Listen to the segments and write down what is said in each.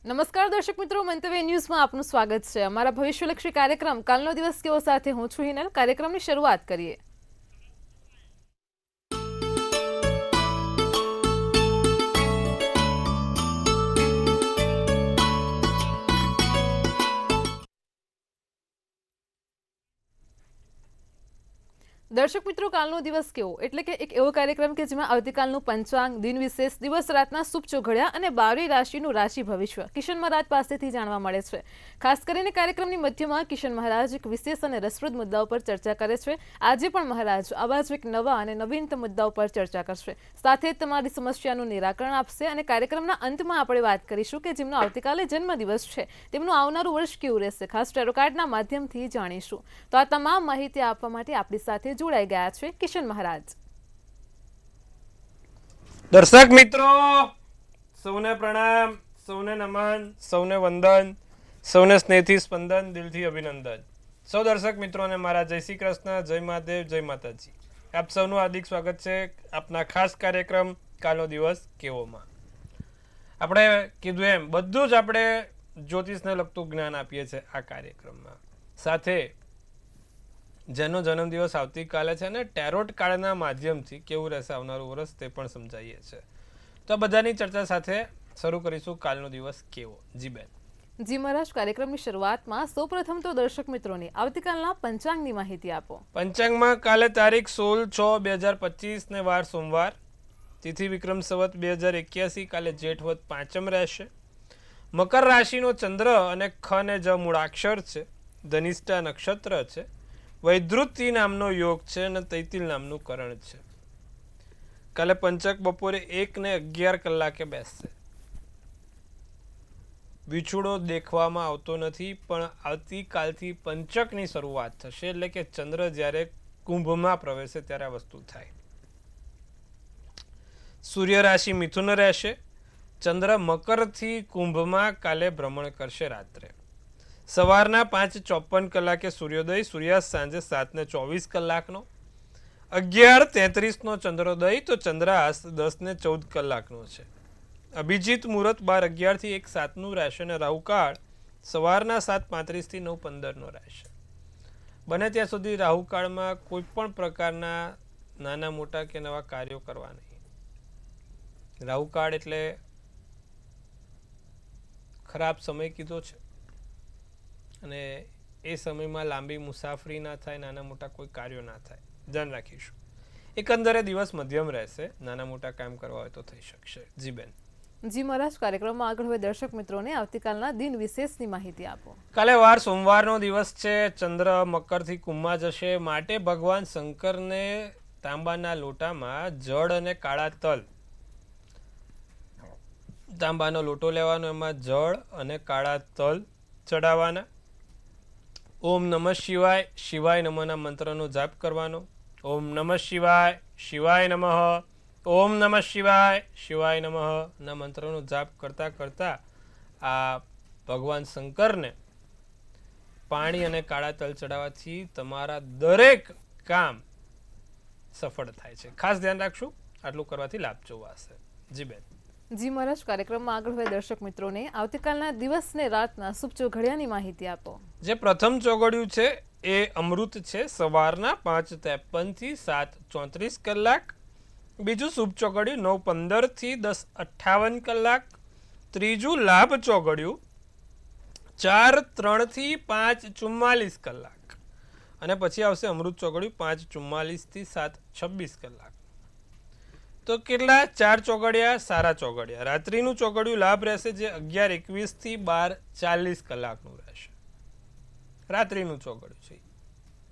નમસ્કાર દર્શક મિત્રો, મંતવ્ય ન્યૂઝમાં આપનું સ્વાગત છે. અમારા ભવિષ્યલક્ષી કાર્યક્રમ કાલનો દિવસ કેવો સાથે હું છું હિનલ. કાર્યક્રમની શરૂઆત કરીએ. દર્શક મિત્રો, કાલનો દિવસ કેવો એટલે કે એક એવો કાર્યક્રમ કે જેમાં આવતીકાલનું પંચાંગ, દિન વિશેષ, દિવસ રાતના શુભ ચોઘડિયા અને 12 રાશિનું રાશિ ભવિષ્ય કિશન મહારાજ પાસેથી જાણવા મળે છે. ખાસ કરીને કાર્યક્રમની મધ્યમાં કિશન મહારાજ એક વિશેષ અને રસપ્રદ મુદ્દાઓ પર ચર્ચા કરે છે. આજે પણ મહારાજ આવા જ એક નવા અને નવીનતમ મુદ્દાઓ પર ચર્ચા કરશે, સાથે જ તમારી સમસ્યાનું નિરાકરણ આપશે. અને કાર્યક્રમના અંતમાં આપણે વાત કરીશું કે જેમનો આવતીકાલે જન્મદિવસ છે તેમનું આવનારું વર્ષ કેવું રહેશે, ખાસ ટેરો કાર્ડના માધ્યમથી જાણીશું. તો આ તમામ માહિતી આપવા માટે આપણી સાથે જોડાઈ ગયા છે કિશન મહારાજ. દર્શક મિત્રો, સૌને પ્રણામ, સૌને નમન, સૌને વંદન, સૌને સ્નેહથી સ્પંદન, દિલથી અભિનંદન. સૌ દર્શક મિત્રોને મારા જય શ્રી કૃષ્ણ, જય મહાદેવ, જય માતાજી. આપ સૌનું હાર્દિક સ્વાગત છે આપના ખાસ કાર્યક્રમ કાલનો દિવસ કેવોમાં. આપણે કીધું એમ બધું જ આપણે જ્યોતિષને લગતું જ્ઞાન આપીએ છીએ આ કાર્યક્રમમાં. સાથે જેનો જન્મદિવસ આવતીકાલે છે અને ટેરોટ કાર્ડના માધ્યમથી કેવું રહેશે આવનારું વર્ષ તે પણ સમજાવીએ છીએ. તો બધાની ચર્ચા સાથે શરૂ કરીશું કાલનો દિવસ કેવો. જી બેન. જી મહારાજ, કાર્યક્રમની શરૂઆતમાં સૌપ્રથમ તો દર્શક મિત્રોને આવતીકાલના પંચાંગની માહિતી આપો. પંચાંગમાં કાલે તારીખ 16/6/2025 ને વાર સોમવાર, તિથિ વિક્રમ સંવત 2081, કાલે જેઠવદ પાંચમ રહેશે. મકર રાશિનો ચંદ્ર અને ખ ને જ મૂળાક્ષર છે. ધનિષ્ઠા નક્ષત્ર છે. વૈધૃતિ નામનો યોગ છે અને તૈતિલ નામનું કરણ છે. કાલે પંચક બપોરે 1:11 બેસશે. વિછુડો દેખવામાં આવતો નથી, પણ આવતીકાલથી પંચકની શરૂઆત થશે, એટલે કે ચંદ્ર જ્યારે કુંભમાં પ્રવેશે ત્યારે આ વસ્તુ થાય. સૂર્ય રાશિ મિથુન રહેશે. ચંદ્ર મકરથી કુંભમાં કાલે ભ્રમણ કરશે. રાત્રે સવારના 5:54 સૂર્યોદય, સૂર્યાસ્ત સાંજે 7:24. 11:33 ચંદ્રોદય, તો ચંદ્રાસ્ત 10:14 છે. અભિજીત મુહૂર્ત 12:11 થી 1:07 રહેશે અને રાહુકાળ સવારના 7:35 થી 9:15 રહેશે. બને ત્યાં સુધી રાહુકાળમાં કોઈ પણ પ્રકારના નાના મોટા કે નવા કાર્યો કરવા નહીં. રાહુકાળ એટલે ખરાબ સમય કીધો છે અને એ સમયમાં લાંબી મુસાફરી ના થાય, નાના મોટા કોઈ કાર્યો ના થાય, ધ્યાન રાખીશું. એકંદરે દિવસ મધ્યમ રહેશે, નાના મોટા કામ કરવા હોય તો થઈ શકશે. જી બેન. જી મહારાજ, કાર્યક્રમમાં આગળ હવે દર્શક મિત્રોને આવતીકાલના દિન વિશેષની માહિતી આપો. કાલે વાર સોમવારનો દિવસ છે. ચંદ્ર મકરથી કુંભમાં જશે, માટે ભગવાન શંકરને તાંબાના લોટામાં જળ અને કાળા તલ, તાંબાનો લોટો લેવાનો, એમાં જળ અને કાળા તલ ચડાવવાના. ઓમ નમઃ શિવાય, શિવાય નમઃના મંત્રનો જાપ કરવાનો. ઓમ નમઃ શિવાય, શિવાય નમઃ, ઓમ નમઃ શિવાય, શિવાય નમઃ ના મંત્રનો જાપ કરતા કરતા આ ભગવાન શંકરને પાણી અને કાળા તલ ચડાવવાથી તમારા દરેક કામ સફળ થાય છે. ખાસ ધ્યાન રાખશું, આટલું કરવાથી લાભ જોવાશે. જી બેન. જી મહારાજ, કાર્યક્રમમાં આગળ હવે દર્શક મિત્રોને આવતીકાલના દિવસને રાતના શુભ ચોઘડિયાની માહિતી આપો. જે પ્રથમ ચોઘડિયું છે એ અમૃત છે, સવારના 5:53 થી 7:34. બીજું શુભ ચોઘડિયું 9:15 થી 10:58. ત્રીજું લાભ ચોઘડિયું 4:03 થી 5:44. અને પછી આવશે અમૃત ચોઘડિયું 5:44 થી 7:26. તો કેટલા? 4 ચોઘડિયા સારા ચોઘડિયા. રાત્રિનું ચોઘડિયું લાભ રહેશે, જે 11:21 થી 12:40 રહેશે. રાત્રિનું ચોઘડિયું છે.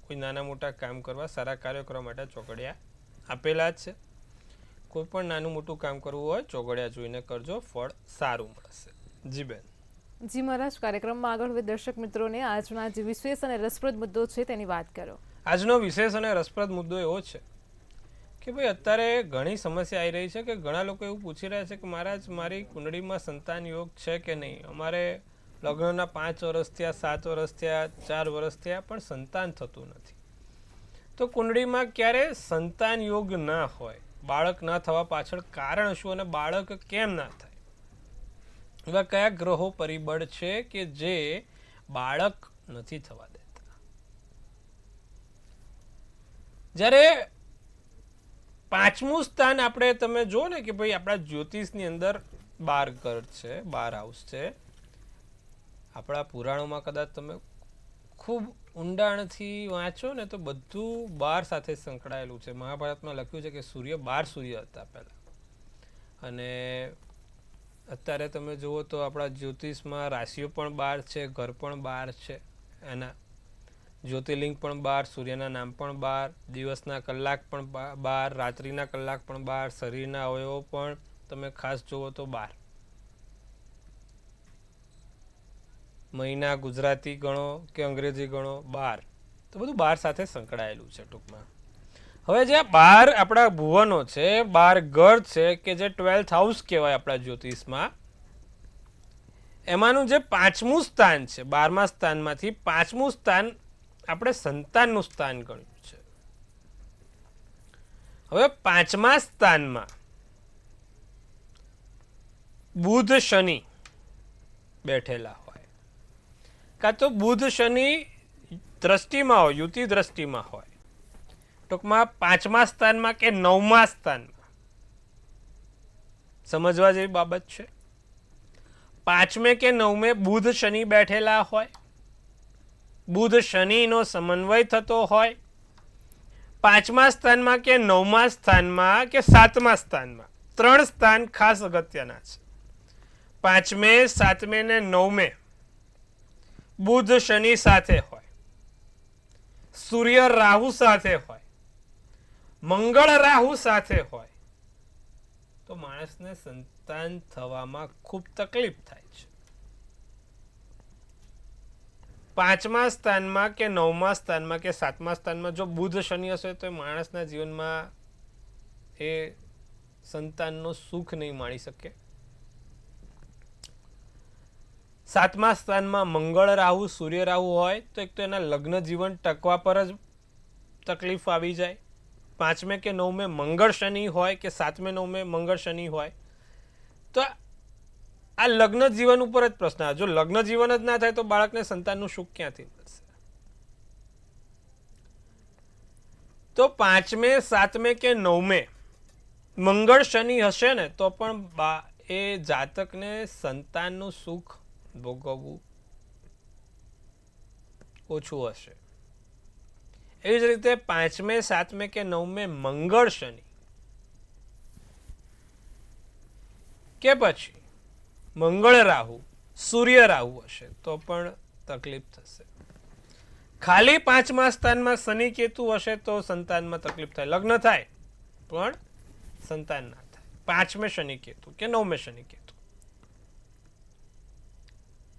કોઈ નાના મોટા કામ કરવા, સારા કાર્યો કરવા માટે ચોઘડિયા આપેલા જ છે. કોઈ પણ નાનું મોટું કામ કરવું હોય ચોઘડિયા જોઈને કરજો, ફળ સારું મળશે. જી બેન. જી મહારાજ, કાર્યક્રમમાં આગળ હવે દર્શક મિત્રોને આજના જે વિશેષ અને રસપ્રદ મુદ્દો છે તેની વાત કરો. આજનો વિશેષ અને રસપ્રદ મુદ્દો એવો છે કે ભાઈ અત્યારે ઘણી સમસ્યા આવી રહી છે કે ઘણા લોકો એવું પૂછી રહ્યા છે કે મહારાજ, મારી કુંડળીમાં સંતાન યોગ છે કે નહીં. અમારે લગ્નના 5 વર્ષ થયા, 7 વર્ષ થયા, 4 વર્ષ થયા, પણ સંતાન થતું નથી. તો કુંડળીમાં ક્યારે સંતાન યોગ ના હોય, બાળક ના થવા પાછળ કારણ શું અને બાળક કેમ ના થાય, એવા કયા ગ્રહો પરિબળ છે કે જે બાળક નથી થવા દેતા? જ્યારે પાંચમું સ્થાન આપણે તમે જો ને કે ભાઈ આપણા જ્યોતિષની અંદર 12 ઘર છે, 12 હાઉસ છે. આપણા પુરાણોમાં કદાચ તમે ખૂબ ઊંડાણથી વાંચો ને તો બધું 12 સાથે સંકળાયેલું છે. મહાભારતમાં લખ્યું છે કે 12 સૂર્ય હતા પહેલા, અને અત્યારે તમે જુઓ તો આપણા જ્યોતિષમાં રાશિઓ પણ 12 છે, ઘર પણ 12 છે, એના જ્યોતિર્લિંગ પણ 12, સૂર્યના નામ પણ 12, દિવસના કલાક પણ 12, રાત્રિના કલાક પણ 12, શરીરના અવયવો પણ તમે ખાસ જુઓ તો 12. મહિના ગુજરાતી ગણો કે અંગ્રેજી ગણો 12, તો બધું 12 સાથે સંકળાયેલું છે ટૂંકમાં. હવે જે 12 આપણા ભુવનો છે, 12 ઘર છે કે જે 12th હાઉસ કહેવાય આપણા જ્યોતિષમાં, એમાંનું જે પાંચમું સ્થાન છે, 12મા સ્થાનમાંથી પાંચમું સ્થાન આપણે સંતાનનું સ્થાન ગણ્યું છે. હવે પાંચમા સ્થાનમાં બુધ શનિ બેઠેલા હોય, કાં તો બુધ શનિ દ્રષ્ટિમાં હોય, યુતિ દ્રષ્ટિમાં હોય, ટૂંકમાં પાંચમા સ્થાનમાં કે નવમા સ્થાનમાં, સમજવા જેવી બાબત છે. પાંચમે કે નવમે બુધ શનિ બેઠેલા હોય, બુધ શનિનો સમન્વય થતો હોય, પાંચમા સ્થાનમાં કે નવમા સ્થાનમાં કે સાતમા સ્થાનમાં, 3 સ્થાન ખાસ અગત્યના છે. પાંચમે, સાતમે ને નવમે બુધ શનિ સાથે હોય, સૂર્ય રાહુ સાથે હોય, મંગળ રાહુ સાથે હોય, તો માણસને સંતાન થવામાં ખૂબ તકલીફ થાય છે. પાંચમા સ્થાનમાં કે નવમા સ્થાનમાં કે સાતમા સ્થાનમાં જો બુધ શનિ હશે તો માણસના જીવનમાં એ સંતાનનો સુખ નહીં માણી શકે. સાતમા સ્થાનમાં મંગળ રાહુ, સૂર્ય રાહુ હોય તો એક તો એના લગ્ન જીવન ટકવા પર જ તકલીફ આવી જાય. પાંચમે કે નવમે મંગળ શનિ હોય કે સાતમે નવમે મંગળ શનિ હોય તો આ લગ્ન જીવન ઉપર જ પ્રશ્ન આવે. જો લગ્ન જીવન જ ના થાય તો બાળકને સંતાનનું સુખ ક્યાંથી મળશે? તો પાંચમે, સાતમે કે નવમે મંગળ શનિ હશે ને તો પણ એ જાતકને સંતાનનું સુખ ભોગવવું ઓછું હશે. એવી જ રીતે પાંચમે, સાતમે કે નવમે મંગળ શનિ કે પછી મંગળ રાહુ, સૂર્ય રાહુ હશે તો પણ તકલીફ થશે. ખાલી પાંચમા સ્થાનમાં શનિ કેતુ હશે તો સંતાનમાં તકલીફ થાય, લગ્ન થાય પણ સંતાન ના થાય. પાંચમે શનિ કેતુ કે નવમે શનિ કેતુ,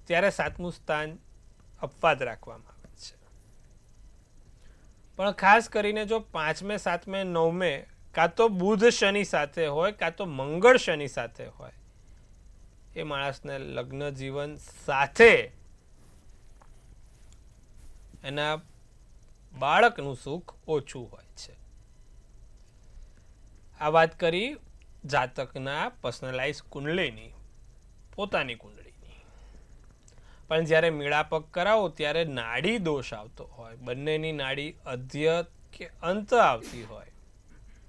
ત્યારે સાતમું સ્થાન અપવાદ રાખવામાં આવે છે. પણ ખાસ કરીને જો પાંચમે, સાતમે, નવમે કાં તો બુધ શનિ સાથે હોય કાં તો મંગળ શનિ સાથે હોય, એ માણસને લગ્ન જીવન સાથે એના બાળકનું સુખ ઓછું હોય છે. આ વાત કરી જાતકના પર્સનલાઇઝ કુંડળીની, પોતાની કુંડળીની. પણ જ્યારે મેળાપક કરાવો ત્યારે નાડી દોષ આવતો હોય, બંનેની નાડી અધ્ય કે અંત આવતી હોય,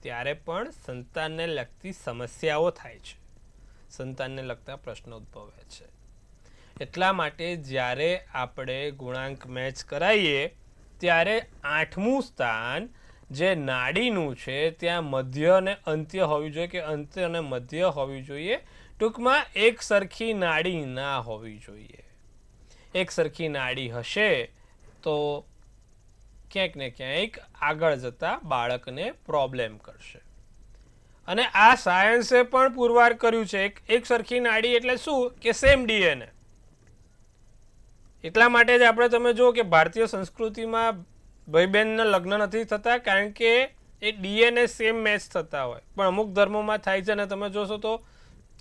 ત્યારે પણ સંતાનને લગતી સમસ્યાઓ થાય છે, સંતાનને લગતા પ્રશ્નો ઉદ્ભવે છે. એટલા માટે જ્યારે આપણે ગુણાંક મેચ કરાવીએ ત્યારે 8મું સ્થાન જે નાડીનું છે ત્યાં મધ્ય અને અંત્ય હોવી જોઈએ કે અંત્ય અને મધ્ય હોવી જોઈએ. ટૂંકમાં એક સરખી નાડી ના હોવી જોઈએ. એક સરખી નાડી હશે તો ક્યાંક ને ક્યાંક આગળ જતા બાળકને પ્રોબ્લેમ કરશે. અને આ સાયન્સે પણ પુરવાર કર્યું છે. એક સરખી નાડી એટલે શું કે સેમ ડીએનએ. એટલા માટે જ આપણે તમે જુઓ કે ભારતીય સંસ્કૃતિમાં ભાઈ બહેનના લગ્ન નથી થતા કારણ કે એ ડીએનએ સેમ મેચ થતા હોય, પણ અમુક ધર્મોમાં થાય છે. અને તમે જોશો તો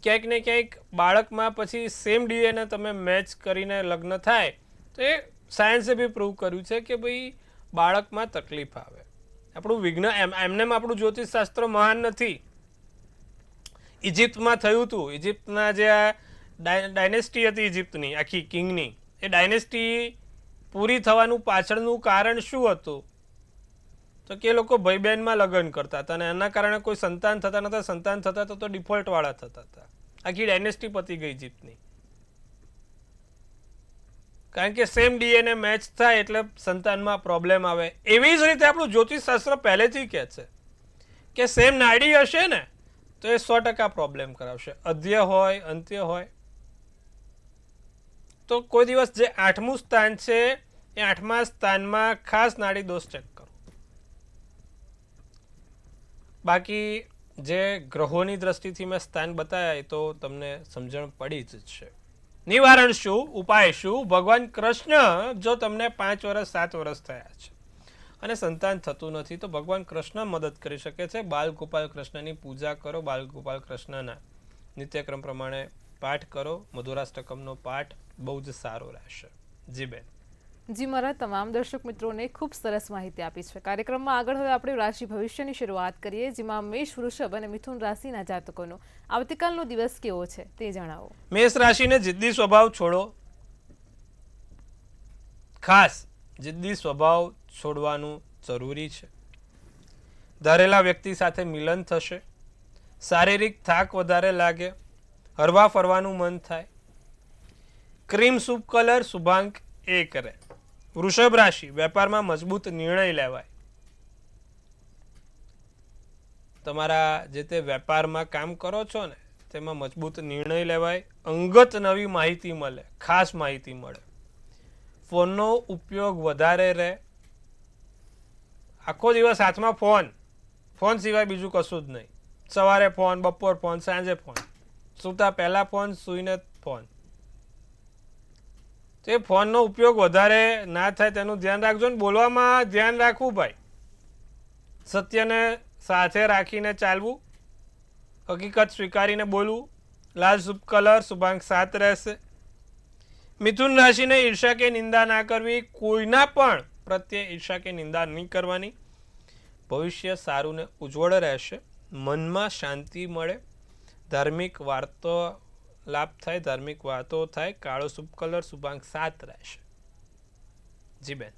ક્યાંક ને ક્યાંક બાળકમાં પછી સેમ ડીએનએ તમે મેચ કરીને લગ્ન થાય તો એ સાયન્સે બી પ્રૂવ કર્યું છે કે ભાઈ બાળકમાં તકલીફ આવે. આપણું વિજ્ઞાન એમનેમ આપણું જ્યોતિષશાસ્ત્ર મહાન નથી. ઇજિપ્તમાં થયું હતું. ઇજિપ્તના જે ડાયનેસ્ટી હતી ઇજિપ્તની આખી કિંગની, એ ડાયનેસ્ટી પૂરી થવાનું પાછળનું કારણ શું હતું? તો કે એ લોકો ભાઈ બહેનમાં લગ્ન કરતા હતા અને એના કારણે કોઈ સંતાન થતા નતા, સંતાન થતા તો ડિફોલ્ટ વાળા થતા હતા. આખી ડાયનેસ્ટી પતી ગઈ ઇજિપ્તની. કારણ કે સેમ ડીએનએ મેચ થાય એટલે સંતાનમાં પ્રોબ્લેમ આવે. એવી જ રીતે આપણું જ્યોતિષશાસ્ત્ર પહેલેથી કહે છે કે સેમ નાડી હશે ને તો એ 100% પ્રોબ્લેમ કરાવશે. અધ્ય હોય, અંત્ય હોય. તો કોઈ દિવસ જે 8મું સ્થાન છે એ 8મા સ્થાનમાં ખાસ નાડી દોષ ચેક કરો. બાકી જે ગ્રહોની દ્રષ્ટિથી મેં સ્થાન બતાવ્યા એ તો તમને સમજણ પડી જ છે. નિવારણ શું, ઉપાય શું? ભગવાન કૃષ્ણ જો તમને 5 વર્ષ 7 વર્ષ થયા છે અને સંતાન થતું નથી તો ભગવાન કૃષ્ણ મદદ કરી શકે છે. બાલ ગોપાલ કૃષ્ણની પૂજા કરો, બાલ ગોપાલ કૃષ્ણના નિત્યક્રમ પ્રમાણે પાઠ કરો. મધુરાષ્ટકમનો પાઠ બહુ જ સારો રહેશે. જી બેન. જી મારા તમામ દર્શક મિત્રોને ખૂબ સરસ માહિતી આપી છે. કાર્યક્રમમાં આગળ હવે આપણે રાશિ ભવિષ્યની શરૂઆત કરીએ, જેમાં મેષ, વૃષભ અને મિથુન રાશિના જાતકોનો આવતીકાલનો દિવસ કેવો છે તે જણાવો. મેષ રાશિને જિદ્દી સ્વભાવ છોડો. ખાસ જિદ્દી સ્વભાવ છોડવાનું જરૂરી છે. ધારેલા વ્યક્તિ સાથે મિલન થશે. શારીરિક થાક વધારે લાગે. હરવા ફરવાનું મન થાય. ક્રીમ શુભ કલર શુભાંક 1 રહે. વૃષભ રાશિ, વેપારમાં મજબૂત નિર્ણય લેવાય. તમારા જે તે વેપારમાં કામ કરો છો ને તેમાં મજબૂત નિર્ણય લેવાય. અંગત નવી માહિતી મળે, ખાસ માહિતી મળે. ફોનનો ઉપયોગ વધારે રહે. આખો દિવસ હાથમાં ફોન, ફોન સિવાય બીજું કશું જ નહીં. સવારે ફોન, બપોર ફોન, સાંજે ફોન, સૂતા પહેલા ફોન, સૂઈને ફોન. તો એ ફોનનો ઉપયોગ વધારે ના થાય તેનું ધ્યાન રાખજો ને બોલવામાં ધ્યાન રાખવું ભાઈ. સત્યને સાથે રાખીને ચાલવું, હકીકત સ્વીકારીને બોલવું. લાલ શુભ કલર શુભાંક 7 રહેશે. મિથુન રાશિને ઈર્ષા કે નિંદા ના કરવી. કોઈના પણ પ્રત્યે ઈર્ષા કે નિંદા નહીં કરવાની. ભવિષ્ય સારું ને ઉજ્જવળ રહેશે. મનમાં શાંતિ મળે. ધાર્મિક વાર્તો લાભ થાય, ધાર્મિક વાતો થાય. કાળો શુભ કલર શુભાંક 7 રહેશે. જી બેન.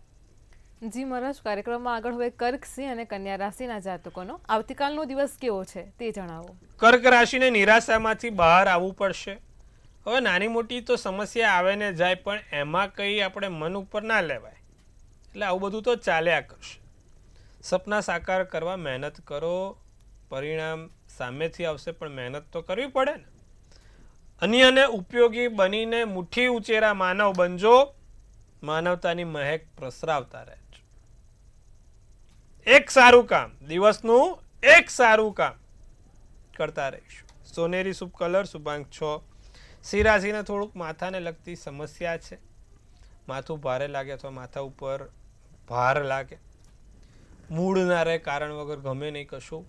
જી મહારાજ, કાર્યક્રમમાં આગળ હવે કર્ક, સિંહ અને કન્યા રાશિના જાતકોનો આવતીકાલનો દિવસ કેવો છે તે જણાવો. કર્ક રાશિને નિરાશામાંથી બહાર આવવું પડશે. હવે નાની મોટી તો સમસ્યા આવે ને જાય, પણ એમાં કંઈ આપણે મન ઉપર ના લેવાય. એટલે આવું બધું તો ચાલ્યા કરશે. સપના સાકાર કરવા મહેનત કરો. પરિણામ સામેથી આવશે પણ મહેનત તો કરવી પડે ને. અન્યને ઉપયોગી બનીને મુઠ્ઠી ઉચેરા માનવ બનજો. માનવતાની મહેક પ્રસરાવતા રહેજો. એક સારું કામ, દિવસનું એક સારું કામ કરતા રહીશું. સોનેરી શુભ કલર શુભાંક 6. સિંહ રાશિને થોડુંક માથાને લગતી સમસ્યા છે. માથું ભારે લાગે અથવા માથા ઉપર ભાર લાગે. મૂડ ના રહે, કારણ વગર ગમે નહીં કશું.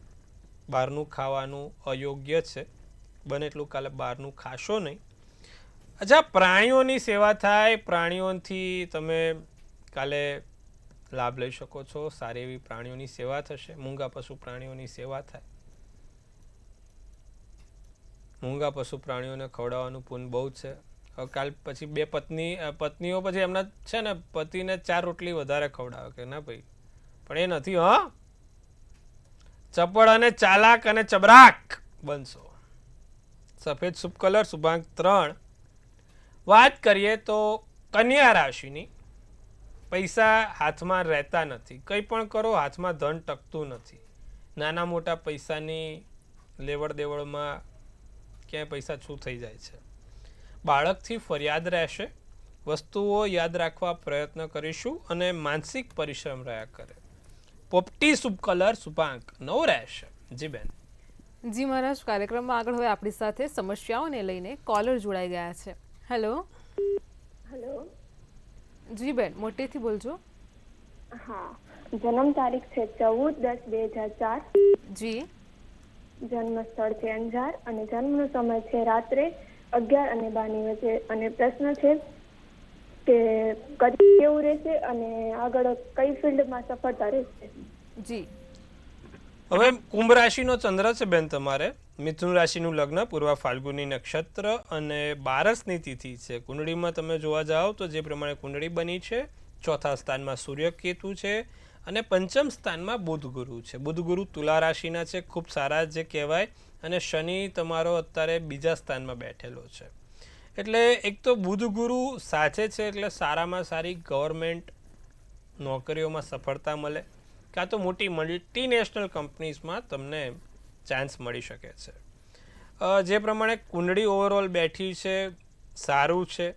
બહારનું ખાવાનું અયોગ્ય છે. બને એટલું કાલે બહારનું ખાશો નહીં. અચ્છા, પ્રાણીઓની સેવા થાય. પ્રાણીઓથી તમે કાલે લાભ લઈ શકો છો. સારી એવી પ્રાણીઓની સેવા થશે. મૂંગા પશુ પ્રાણીઓની સેવા થાય. મૂંગા પશુ પ્રાણીઓને ખવડાવવાનું પુણ્ય બહુ છે. કાલ પછી બે પત્નીઓ પછી એમના છે ને પતિને 4 રોટલી વધારે ખવડાવે કે ના ભાઈ, પણ એ નથી. હા, ચપળ અને ચાલાક અને ચબરાક બનશો. સફેદ શુભ કલર શુભાંક 3. વાત કરીએ તો કન્યા રાશિની, પૈસા હાથમાં રહેતા નથી. કંઈ પણ કરો હાથમાં ધન ટકતું નથી. નાના મોટા પૈસાની લેવડ દેવડમાં ક્યાંય પૈસા છૂ થઈ જાય છે. બાળકથી ફરિયાદ રહેશે. વસ્તુઓ યાદ રાખવા પ્રયત્ન કરીશું અને માનસિક પરિશ્રમ રહ્યા કરે. પોપટી શુભ કલર શુભાંક 9 રહેશે. જી બેન. જી મહારાજ, કાર્યક્રમમાં આગળ હવે આપણી સાથે સમસ્યાઓને લઈને કોલર જોડાઈ ગયા છે. હેલો. હેલો. જી બેન, મોટેથી બોલજો. હા, જન્મ તારીખ છે 14/10/2004. જી. જન્મ સ્થળ છે અંજાર અને જન્મનો સમય છે રાત્રે 11 અને 12 વચ્ચે. અને પ્રશ્ન છે કે કરિયર કેવું રહેશે અને આગળ કઈ ફિલ્ડમાં સફળતા રહેશે. જી. હવે કુંભ રાશિનો ચંદ્ર છે બેન તમારે. મિથુન રાશિનું લગ્ન પૂર્વ ફાલ્ગુની નક્ષત્ર અને બારસની તિથિ છે. કુંડળીમાં તમે જોવા જાઓ તો જે પ્રમાણે કુંડળી બની છે, ચોથા સ્થાનમાં સૂર્ય કેતુ છે અને પંચમ સ્થાનમાં બુધ ગુરુ છે. બુધ ગુરુ તુલા રાશિના છે, ખૂબ સારા જે કહેવાય, અને શનિ તમારો અત્યારે બીજા સ્થાનમાં બેઠેલો છે. એટલે એક તો બુધ ગુરુ સાથે છે એટલે સારામાં સારી ગવર્મેન્ટ નોકરીઓમાં સફળતા મળે, કાં તો મોટી મલ્ટીનેશનલ કંપનીઝમાં તમને ચાન્સ મળી શકે છે. જે પ્રમાણે કુંડળી ઓવરઓલ બેઠી છે, સારું છે.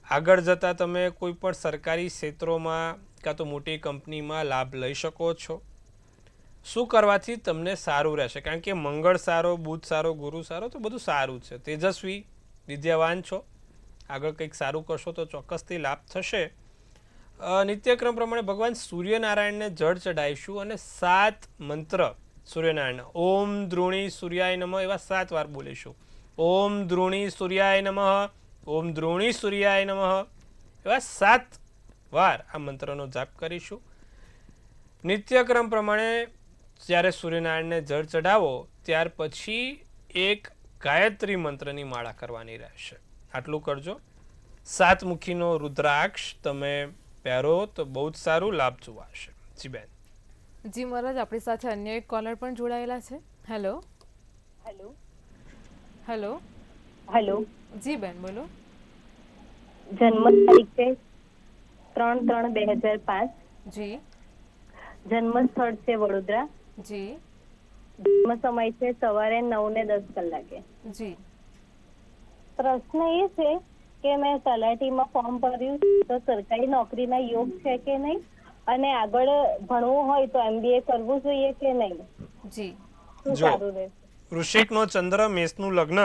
આગળ જતાં તમે કોઈ પણ સરકારી ક્ષેત્રોમાં કાં તો મોટી કંપનીમાં લાભ લઈ શકો છો. શું કરવાથી તમને સારું રહેશે? કારણ કે મંગળ સારો, બુધ સારો, ગુરુ સારો, તો બધું સારું છે. તેજસ્વી, વિદ્યાવાન છો, આગળ કંઈક સારું કરશો તો ચોક્કસથી લાભ થશે. નિત્યક્રમ પ્રમાણે ભગવાન સૂર્યનારાયણને જળ ચઢાવીશું અને 7 મંત્ર સૂર્યનારાયણ, ઓમ દ્રોણી સૂર્યાય નમઃ, એવા 7 વાર બોલીશું. ઓમ દ્રોણી સૂર્યાય નમઃ, ઓમ દ્રોણી સૂર્યાય નમઃ, એવા 7 વાર આ મંત્રનો જાપ કરીશું. નિત્યક્રમ પ્રમાણે જ્યારે સૂર્યનારાયણને જળ ચઢાવો ત્યાર પછી એક ગાયત્રી મંત્રની માળા કરવાની રહેશે. આટલું કરજો. 7 મુખીનો રુદ્રાક્ષ તમે પહેરો તો બહુ જ સારું લાભ જોવાશે. જી બેન. જી મહારાજ, આપણી સાથે અન્ય એક કોલર પણ જોડાયેલા છે. Hello hello hello. હેલો જી બેન, બોલો. જન્મ તારીખ છે 3/3/2005. જી જન્મ સ્થળ છે વડોદરા. જી જન્મ સમય છે સવારે 9 ને 10 કલાકે. જી. પ્રશ્ન એ છે કે મેં તલાટીમાં ફોર્મ ભર્યું તો સરકારી નોકરીના યોગ છે કે નહીં, અને આગળ ભણવું હોય તો MBA કરવું જોઈએ કે નહીં? જી. શું જો સારું રહેશે? વૃશ્ચિકનો ચંદ્ર, મેષનું લગ્ન,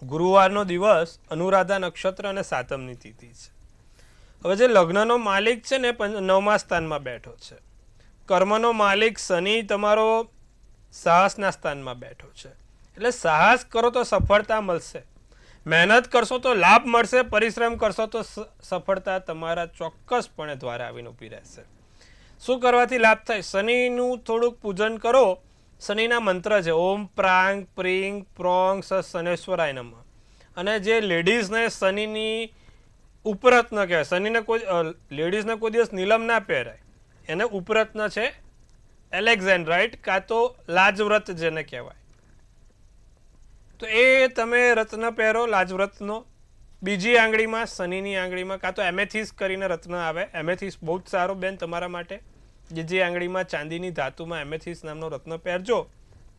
ગુરુવારનો દિવસ, અનુરાધા નક્ષત્ર અને સાતમની તિથિ છે. હવે જે લગ્નનો માલિક છે ને 9મા સ્થાનમાં બેઠો છે. કર્મનો માલિક શનિ તમારો સાહસના સ્થાનમાં બેઠો છે. એટલે સાહસ કરો તો સફળતા મળશે, મહેનત કરશો તો લાભ મળશે, પરિશ્રમ કરશો તો સફળતા તમારા ચોક્કસપણે દ્વારા આવીને ઊભી રહેશે. શું કરવાથી લાભ થાય? શનિનું થોડુંક પૂજન કરો. શનિના મંત્ર છે ઓમ પ્રાંગ પ્રિંગ પ્રોંગ શનેશ્વરાય નમઃ. અને જે લેડીઝને શનિની ઉપરત્ન કહેવાય, શનિને કોઈ લેડીઝને કોઈ દિવસ નીલમ ના પહેરાય, એને ઉપરત્ન છે એલેક્ઝેન્ડ્રાઇટ કાં તો લાજવ્રત જેને કહેવાય. તો એ તમે રત્ન પહેરો લાજવ્રતનો. બીજી આંગળીમાં, શનિની આંગળીમાં કાં તો એમેથિસ કરીને રત્ન આવે. એમેથિસ બહુ જ સારો બેન તમારા માટે. બીજી આંગળીમાં ચાંદીની ધાતુમાં એમેથિસ નામનો રત્ન પહેરજો,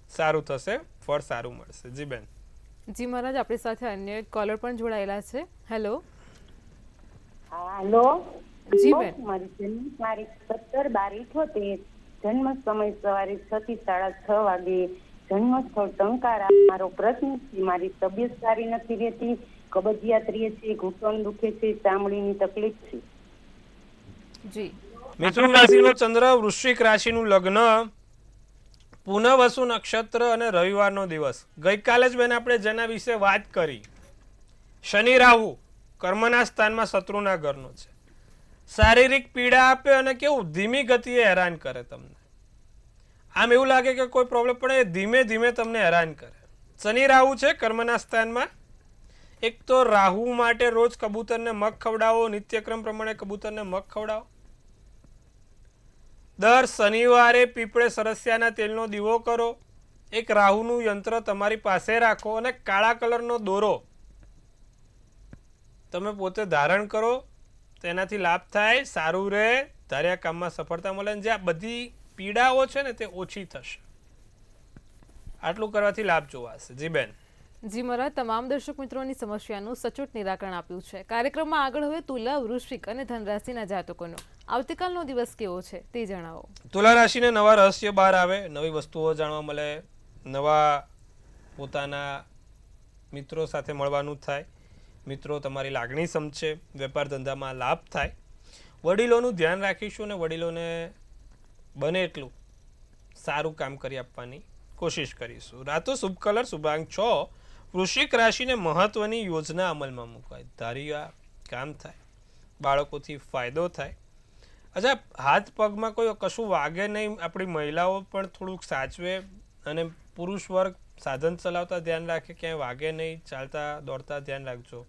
સારું થશે, ફળ સારું મળશે. જી બેન. જી મહારાજ, આપણી સાથે અન્ય એક કોલર પણ જોડાયેલા છે. હેલો. હેલો જી બેન. મારી જન્મ તારીખ 17/12/78. જન્મ સમય સવારે 6 થી 6:30 વાગે. જન્મ સ્થળ ટંકારા. મારો પ્રશ્ન છે, મારી તબિયત સારી નથી રહેતી, કબજિયાત રહે છે, ઘૂંટણ દુખે છે, ચામડીની તકલીફ છે. જી. મિથુન રાશિનો ચંદ્ર, વૃશ્ચિક રાશિનું લગ્ન, પુનઃવસુ નક્ષત્ર અને રવિવારનો દિવસ. ગઈકાલે જ બેન આપણે જેના વિશે વાત કરી, શનિ રાહુ કર્મના સ્થાનમાં શત્રુના ઘરનો છે. શારીરિક પીડા આપે અને કેવું ધીમી ગતિએ હેરાન કરે તમને. આમ એવું લાગે કે કોઈ પ્રોબ્લેમ પડે, ધીમે ધીમે તમને હેરાન કરે. શનિ રાહુ છે કર્મના સ્થાનમાં. એક તો રાહુ માટે રોજ કબૂતરને મગ ખવડાવો, નિત્યક્રમ પ્રમાણે કબૂતરને મગ ખવડાવો. દર શનિવારે પીપળે સરસ્યાના તેલનો દીવો કરો. એક રાહુનું યંત્ર તમારી પાસે રાખો અને કાળા કલરનો દોરો તમે પોતે ધારણ કરો. તેનાથી લાભ થાય, સારું રહે, ધાર્યા કામમાં સફળતા મળે, જે આ બધી પીડાઓ છે ને તે ઓછી થશે. આટલું કરવાથી લાભ જોવાશે. જી બેન. જી મહારાજ, તમામ દર્શક મિત્રોની સમસ્યાનું સચોટ નિરાકરણ આપ્યું છે. કાર્યક્રમમાં આગળ હવે તુલા, વૃશ્ચિક અને ધન રાશિના જાતકોનો આવતીકાલનો દિવસ કેવો છે તે જણાવો. તુલા રાશિને નવા રહસ્ય બહાર આવે, નવી વસ્તુઓ જાણવા મળે, નવા પોતાના મિત્રો સાથે મળવાનું થાય, મિત્રો તમારી લાગણી સમજે, વેપાર ધંધામાં લાભ થાય. વડીલોનું ધ્યાન રાખીશું અને વડીલોને બને એટલું સારું કામ કરી આપવાની કોશિશ કરીશું. રાતો શુભ કલર શુભાંક 6. વૃશ્ચિક રાશિને મહત્વની યોજના અમલમાં મુકાય, ધાર્યા કામ થાય, બાળકોથી ફાયદો થાય. અચ્છા, હાથ પગમાં કોઈ કશું વાગે નહીં. આપણી મહિલાઓ પણ થોડુંક સાચવે અને પુરુષ વર્ગ સાધન ચલાવતા ધ્યાન રાખે, ક્યાંય વાગે નહીં, ચાલતા દોડતા ધ્યાન રાખજો.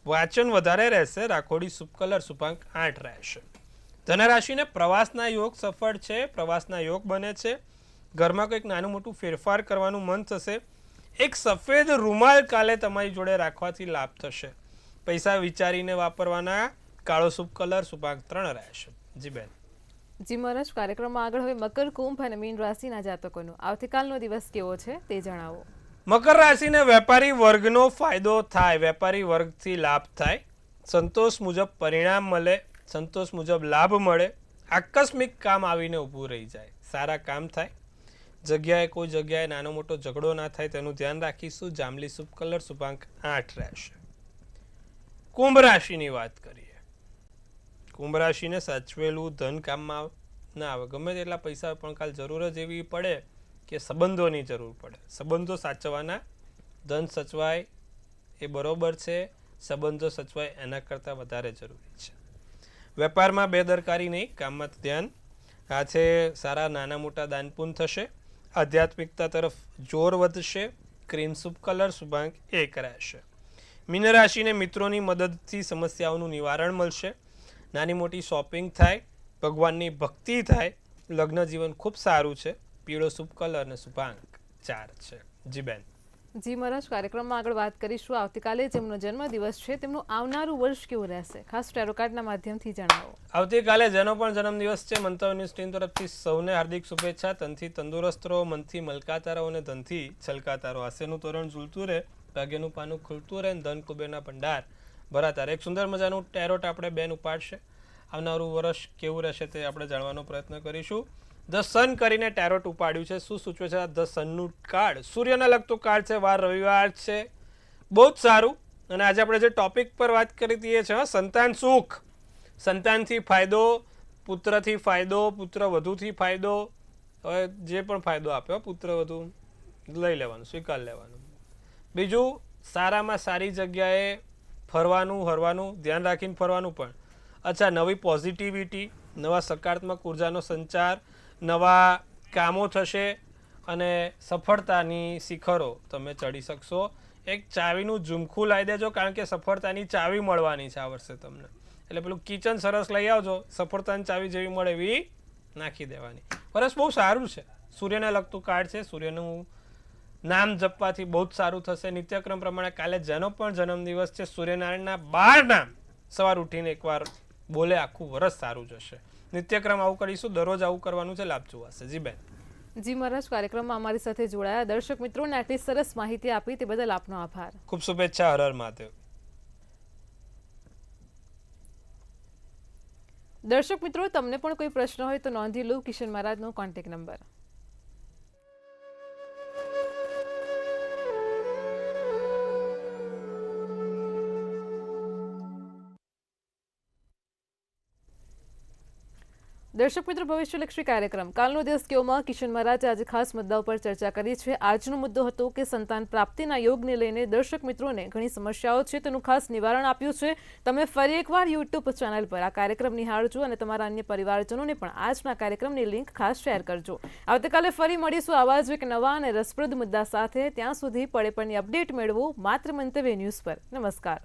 વાંચન વધારે રહેશે. રાખોડી શુભ કલર શુભાંક 8 રહેશે. ધનરાશિને પ્રવાસના યોગ સફળ છે. પ્રવાસના યોગ બને છે. ઘરમાં કંઈક નાનું મોટું ફેરફાર કરવાનું મન થશે. એક સફેદ રૂમાલ કાલે તમારી જોડે રાખવાથી લાભ થશે. પૈસા વિચારીને વાપરવાના. કાળો શુભ કલર શુભાંક 3 રહેશે. જી બેન. જી મહારાજ, કાર્યક્રમમાં આગળ હવે મકર, કુંભ અને મીન રાશિના જાતકોનો આવતીકાલનો દિવસ કેવો છે તે જણાવો. મકર રાશિને વેપારી વર્ગનો ફાયદો થાય. વેપારી વર્ગથી લાભ થાય. સંતોષ મુજબ પરિણામ મળે. સંતોષ મુજબ લાભ મળે. આકસ્મિક કામ આવીને ઊભું રહી જાય. સારા કામ થાય. કોઈ જગ્યાએ નાનો મોટો ઝઘડો ના થાય તેનું ધ્યાન રાખીશું. જાંબલી શુભ કલર શુભાંક 8 રહેશે. કુંભ રાશિની વાત કરીએ. કુંભ રાશિને સાચવેલું ધન કામમાં ના આવે. ગમે તેટલા પૈસા પણ કાલ જરૂર જ એવી પડે કે સંબંધોની જરૂર પડે. સંબંધો સાચવવાના. ધન સચવાય એ બરોબર છે. સંબંધો સચવાય એના કરતાં વધારે જરૂરી છે. વેપારમાં બેદરકારી નહીં, કામમાં ધ્યાન. આ છે સારા નાના મોટા દાનપુન થશે. આધ્યાત્મિકતા તરફ જોર વધશે. ક્રીમ શુભ કલર શુભાંક 1 રહેશે. મીન રાશિને મિત્રોની મદદથી સમસ્યાઓનું નિવારણ મળશે. નાની મોટી શોપિંગ થાય. ભગવાનની ભક્તિ થાય. લગ્ન જીવન ખૂબ સારું છે. પીળો શુભ કલર અને શુભાંક 4 છે. જી બેન. જી મહારાજ, કાર્યક્રમમાં આગળ વાત કરીશું આવતીકાલે જેમનો જન્મદિવસ છે તેમનું આવનારું વર્ષ કેવું રહેશે, ખાસ ટેરો કાર્ડના માધ્યમથી જણાવો. આવતીકાલે જેનો પણ જન્મદિવસ છે, મંતવ્ય ન્યૂઝ ટીમ તરફથી સૌને હાર્દિક શુભેચ્છા. તનથી તંદુરસ્ત રહો, મનથી મલકાતા રહો અને ધનથી છલકાતા રહો. હાસ્યનું તોરણ ઝૂલતું રહે, ભાગ્યનું પાનું ખુલતું રહે, ધન કુબેરના ભંડાર ભરાતા રહે. એક સુંદર મજાનું ટેરોટ આપણે બેન ઉપાડશે. આવનારું વર્ષ કેવું રહેશે તે આપણે જાણવાનો પ્રયત્ન કરીશું. ધ સન કરીને ટેરોટ ઉપાડ્યું છે. શું સૂચવે છે ધ સનનું કાર્ડ? સૂર્યને લગતું કાર્ડ છે. વાર રવિવાર છે. બહુ જ સારું. અને આજે આપણે જે ટોપિક પર વાત કરી હતી એ છે સંતાન સુખ. સંતાનથી ફાયદો, પુત્રથી ફાયદો, પુત્ર વધુથી ફાયદો. હવે જે પણ ફાયદો આપ્યો પુત્ર વધુ લઈ લેવાનું, સ્વીકાર લેવાનું. બીજું, સારામાં સારી જગ્યાએ ફરવાનું હરવાનું, ધ્યાન રાખીને ફરવાનું પણ. અચ્છા, નવી પોઝિટિવિટી, નવા સકારાત્મક ઉર્જાનો સંચાર, નવા કામો થશે અને સફળતાની શિખરો તમે ચડી શકશો. એક ચાવીનું ઝુમખું લાવી દેજો, કારણ કે સફળતાની ચાવી મળવાની છે આ વર્ષે તમને. એટલે પેલું કિચન સરસ લઈ આવજો, સફળતાની ચાવી જેવી મળે એવી નાખી દેવાની. વર્ષ બહુ સારું છે. સૂર્યને લગતું કાર્ડ છે. સૂર્યનું નામ જપવાથી બહુ જ સારું થશે. નિત્યક્રમ પ્રમાણે કાલે જેનો પણ જન્મદિવસ છે, સૂર્યનારાયણના 12 નામ સવાર ઉઠીને એકવાર બોલે, આખું વર્ષ સારું જશે. નિત્યક્રમ આવું કરીશું, દરરોજ આવું કરવાનું છે, લાભ જોવાશે. જી બેન. જી મહારાજ, કાર્યક્રમમાં અમારી સાથે જોડાયા દર્શક મિત્રોને આટલી સરસ માહિતી આપી તે બદલ આપનો આભાર. ખૂબ શુભેચ્છા. હર હર મહાદેવ. દર્શક મિત્રો, તમને પણ કોઈ પ્રશ્ન હોય તો નોંધી લો કિશન મહારાજનો કોન્ટેક્ટ નંબર. દર્શક મિત્રો, ભવિષ્યલક્ષી કાર્યક્રમ કાલનો દિવસ કેવોમાં કિશન મહારાજે આજે ખાસ મુદ્દાઓ પર ચર્ચા કરી છે. આજનો મુદ્દો હતો કે સંતાન પ્રાપ્તિના યોગને લઈને દર્શક મિત્રોને ઘણી સમસ્યાઓ છે, તેનું ખાસ નિવારણ આપ્યું છે. તમે ફરી એકવાર યુટ્યુબ ચેનલ પર આ કાર્યક્રમ નિહાળજો અને તમારા અન્ય પરિવારજનોને પણ આજના કાર્યક્રમની લિંક ખાસ શેર કરજો. આવતીકાલે ફરી મળીશું આવા જ એક નવા અને રસપ્રદ મુદ્દા સાથે. ત્યાં સુધી પડે પડની અપડેટ મેળવો માત્ર મંતવ્ય ન્યૂઝ પર. નમસ્કાર.